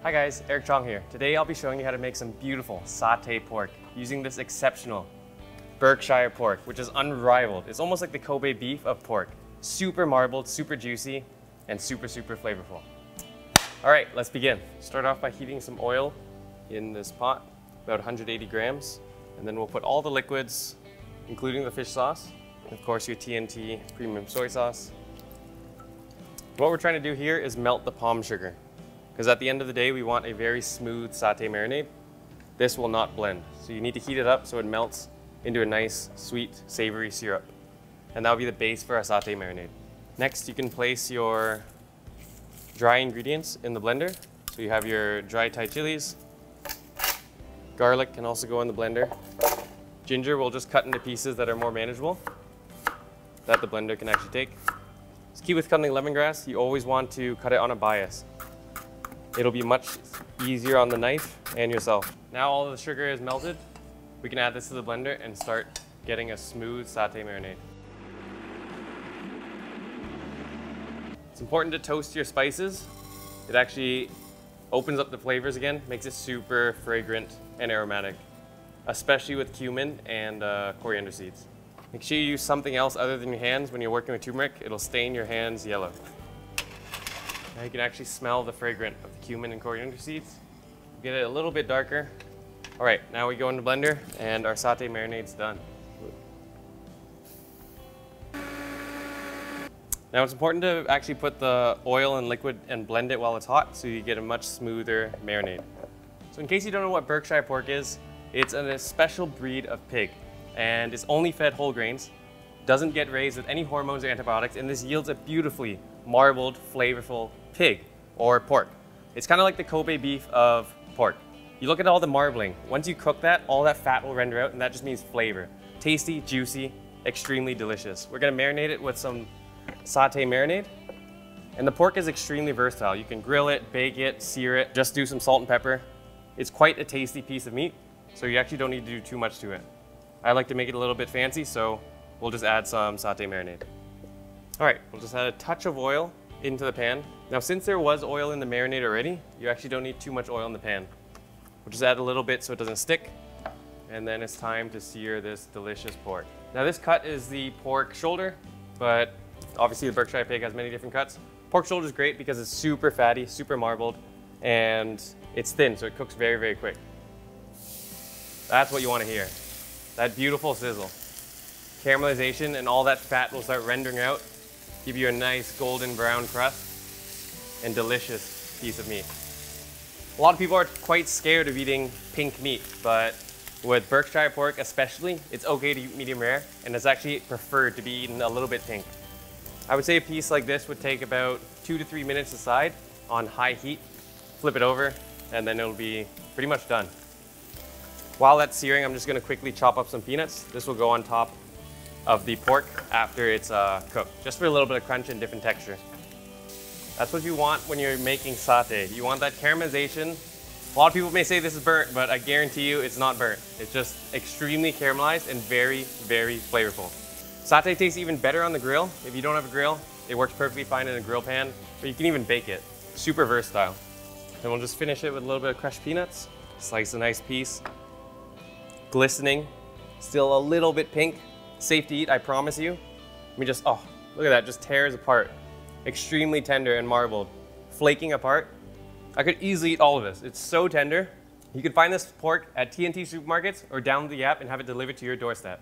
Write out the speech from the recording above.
Hi guys, Eric Chong here. Today I'll be showing you how to make some beautiful satay pork using this exceptional Berkshire pork, which is unrivaled. It's almost like the Kobe beef of pork. Super marbled, super juicy, and super flavorful. All right, let's begin. Start off by heating some oil in this pot, about 180 grams. And then we'll put all the liquids, including the fish sauce, and of course your T&T premium soy sauce. What we're trying to do here is melt the palm sugar, because at the end of the day, we want a very smooth satay marinade. This will not blend. So you need to heat it up so it melts into a nice, sweet, savory syrup. And that'll be the base for our satay marinade. Next, you can place your dry ingredients in the blender. So you have your dry Thai chilies. Garlic can also go in the blender. Ginger we'll just cut into pieces that are more manageable, that the blender can actually take. It's key with cutting lemongrass, you always want to cut it on a bias. It'll be much easier on the knife and yourself. Now all the sugar is melted, we can add this to the blender and start getting a smooth satay marinade. It's important to toast your spices. It actually opens up the flavors again, makes it super fragrant and aromatic, especially with cumin and coriander seeds. Make sure you use something else other than your hands when you're working with turmeric. It'll stain your hands yellow. Now you can actually smell the fragrance of the cumin and coriander seeds. Get it a little bit darker. All right, now we go in the blender and our satay marinade's done. Now it's important to actually put the oil and liquid and blend it while it's hot so you get a much smoother marinade. So in case you don't know what Berkshire pork is, it's a special breed of pig and it's only fed whole grains, doesn't get raised with any hormones or antibiotics, and this yields a beautifully marbled, flavorful pig or pork. It's kind of like the Kobe beef of pork. You look at all the marbling. Once you cook that, all that fat will render out, and that just means flavor. Tasty, juicy, extremely delicious. We're gonna marinate it with some satay marinade. And the pork is extremely versatile. You can grill it, bake it, sear it, just do some salt and pepper. It's quite a tasty piece of meat, so you actually don't need to do too much to it. I like to make it a little bit fancy, so we'll just add some satay marinade. All right, we'll just add a touch of oil into the pan. Now, since there was oil in the marinade already, you actually don't need too much oil in the pan. We'll just add a little bit so it doesn't stick, and then it's time to sear this delicious pork. Now, this cut is the pork shoulder, but obviously the Berkshire pig has many different cuts. Pork shoulder is great because it's super fatty, super marbled, and it's thin, so it cooks very quick. That's what you want to hear. That beautiful sizzle. Caramelization and all that fat will start rendering out, give you a nice golden brown crust and delicious piece of meat. A lot of people are quite scared of eating pink meat, but with Berkshire pork especially, it's okay to eat medium rare, and it's actually preferred to be eaten a little bit pink. I would say a piece like this would take about 2 to 3 minutes aside on high heat. Flip it over, and then it'll be pretty much done. While that's searing, I'm just gonna quickly chop up some peanuts. This will go on top of the pork after it's cooked, just for a little bit of crunch and different texture. That's what you want when you're making satay. You want that caramelization. A lot of people may say this is burnt, but I guarantee you it's not burnt. It's just extremely caramelized and very flavorful. Satay tastes even better on the grill. If you don't have a grill, it works perfectly fine in a grill pan, but you can even bake it. Super versatile. Then we'll just finish it with a little bit of crushed peanuts. Slice a nice piece. Glistening, still a little bit pink. Safe to eat, I promise you. Let me just, oh, look at that, just tears apart. Extremely tender and marbled, flaking apart. I could easily eat all of this. It's so tender. You can find this pork at T&T supermarkets or download the app and have it delivered to your doorstep.